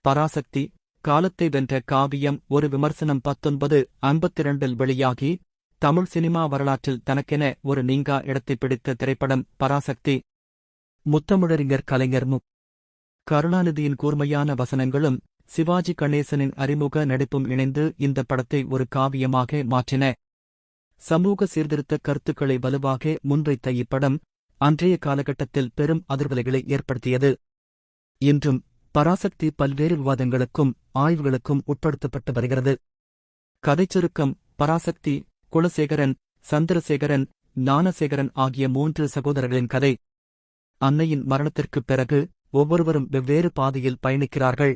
பராசக்தி காலத்தை வென்ற காவியம் ஒரு விமர்சனம் 1952 வெளியாகி தமிழ் சினிமா வரலாற்றில் தனக்கென ஒரு நீங்கா இடத்தை பிடித்த திரைப்படம் பராசக்தி. முத்தமிழறிஞர் கலைஞர் மு. கருணாநிதியின் கூர்மையான வசனங்களும் சிவாஜி கணேசனின் அறிமுக நடிப்பும் இணைந்து இந்த படத்தை ஒரு காவியமாக மாற்றின. சமூக சீர்திருத்த கருத்துக்களை வலுவாக முன்வைத்த இப்படம் அன்றைய காலகட்டத்தில் பெரும் அதிர்வலைகளை ஏற்படுத்தியது. இன்றும் பராசக்தி பல்வேறு விவாதங்களுக்கும் ஆய்வுகளுக்கும் உட்படுத்தப்பட்டு வருகிறது. கதைச்சுருக்கம்: பராசக்தி குலசேகரன், சந்திரசேகரன், ஞானசேகரன் ஆகிய 3 சகோதரர்களின் கதை. அன்னையின் மரணத்திற்குப் பிறகு ஒவ்வொருவரும் வெவ்வேறு பாதையில் பயணிக்கிறார்கள்.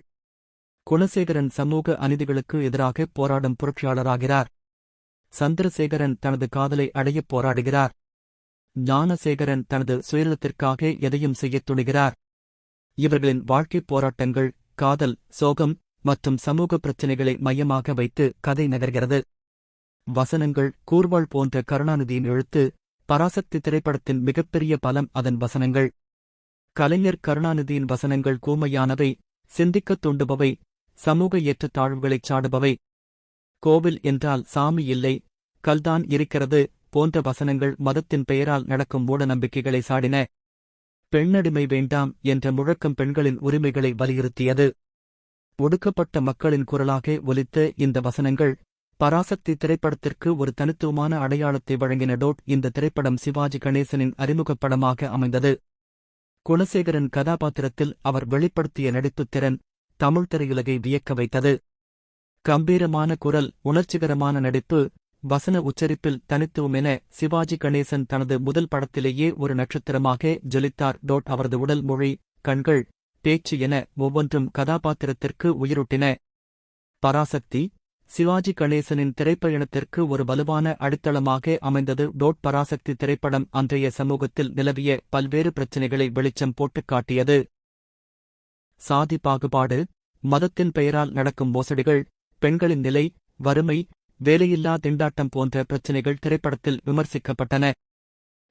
குலசேகரன் சமூக அநீதிகளுக்கு எதிராக போராடும் புரட்சியாளராகிறார். சந்திரசேகரன் தனது காதலை அடையப் போராடுகிறார். ஞானசேகரன் தனது சுயநலத்திற்காக எதையும் செய்யத் துணிகிறார். இவர்களின் வாழ்க்கைப் போராட்டங்கள், காதல், சோகம் மற்றும் சமூக பிரச்சினைகளை மையமாக வைத்து கதை நகர்கிறது. வசனங்கள்: கூர்வாள் போன்ற கருணாநிதியின் எழுத்து. பராசக்தி திரைப்படத்தின் மிகப்பெரிய பலம் அதன் வசனங்கள். கலைஞர் கருணாநிதியின் வசனங்கள் கூர்மையானவை, சிந்திக்கத் தூண்டுபவை, சமூக ஏற்றத்தாழ்வுகளைச் சாடுபவை. கோவில் என்றால் சாமி இல்லை, கல்தான் இருக்கிறது போன்ற வசனங்கள் மதத்தின் பெயரால் நடக்கும் மூடநம்பிக்கைகளை சாடின. பெண்ணடிமை வேண்டாம் என்ற முழக்கம் பெண்களின் உரிமைகளை வலியுறுத்தியது. ஒடுக்கப்பட்ட மக்களின் குரலாக ஒலித்த இந்த வசனங்கள் பராசக்தி திரைப்படத்திற்கு ஒரு தனித்துவமான அடையாளத்தை வழங்கின. இந்த திரைப்படம் சிவாஜி கணேசனின் அறிமுகப் படமாக அமைந்தது. குலசேகரன் கதாபாத்திரத்தில் அவர் வெளிப்படுத்திய நடிப்புத் திறன் தமிழ் திரையுலகை வியக்க வைத்தது. கம்பீரமான குரல், உணர்ச்சிகரமான நடிப்பு, வசன உச்சரிப்பில் தனித்துவமென சிவாஜி கணேசன் தனது முதல் படத்திலேயே ஒரு நட்சத்திரமாக ஜொலித்தார். அவரது உடல் மொழி, கண்கள், பேச்சு என ஒவ்வொன்றும் கதாபாத்திரத்திற்கு உயிரூட்டின. பராசக்தி சிவாஜி கணேசனின் திரைப்பயணத்திற்கு ஒரு வலுவான அடித்தளமாக அமைந்தது. பராசக்தி திரைப்படம் அன்றைய சமூகத்தில் நிலவிய பல்வேறு பிரச்சினைகளை வெளிச்சம் போட்டுக் காட்டியது. சாதி பாகுபாடு, மதத்தின் பெயரால் நடக்கும் மோசடிகள், பெண்களின் நிலை, வறுமை, வேலையில்லா திண்டாட்டம் போன்ற பிரச்சினைகள் திரைப்படத்தில் விமர்சிக்கப்பட்டன.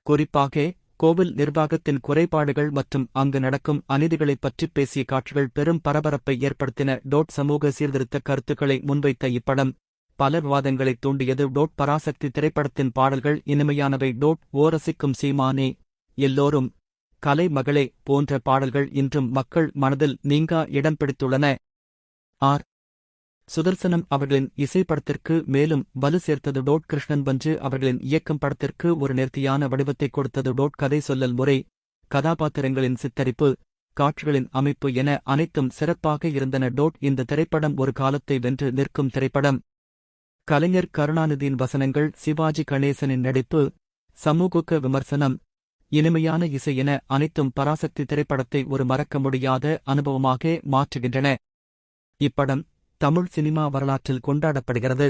குறிப்பாக கோவில் நிர்வாகத்தின் குறைபாடுகள் மற்றும் அங்கு நடக்கும் அநீதிகளைப் பற்றிப் பேசிய காட்சிகள் பெரும் பரபரப்பை ஏற்படுத்தின. சமூக சீர்திருத்த கருத்துக்களை முன்வைத்த இப்படம் பல விவாதங்களைத் தூண்டியது. பராசக்தி திரைப்படத்தின் பாடல்கள் இனிமையானவை. ஓ ரசிக்கும் சீமானே, எல்லோரும், கலை மகளே போன்ற பாடல்கள் இன்றும் மக்கள் மனதில் நீங்கா இடம் பிடித்துள்ளன. ஆர். சுதர்சனம் அவர்களின் இசை படத்திற்கு மேலும் வலு சேர்த்தது. கிருஷ்ணன் பஞ்சு அவர்களின் இயக்கம் படத்திற்கு ஒரு நேர்த்தியான வடிவத்தை கொடுத்தது. கதை சொல்லல் முறை, கதாபாத்திரங்களின் சித்தரிப்பு, காட்சிகளின் அமைப்பு என அனைத்தும் சிறப்பாக இருந்தன. இந்த திரைப்படம் ஒரு காலத்தை வென்று நிற்கும் திரைப்படம். கலைஞர் கருணாநிதியின் வசனங்கள், சிவாஜி கணேசனின் நடிப்பு, சமூக விமர்சனம், இனிமையான இசை என அனைத்தும் பராசக்தி திரைப்படத்தை ஒரு மறக்க முடியாத அனுபவமாக மாற்றுகின்றன. இப்படம் தமிழ் சினிமா வரலாற்றில் கொண்டாடப்படுகிறது.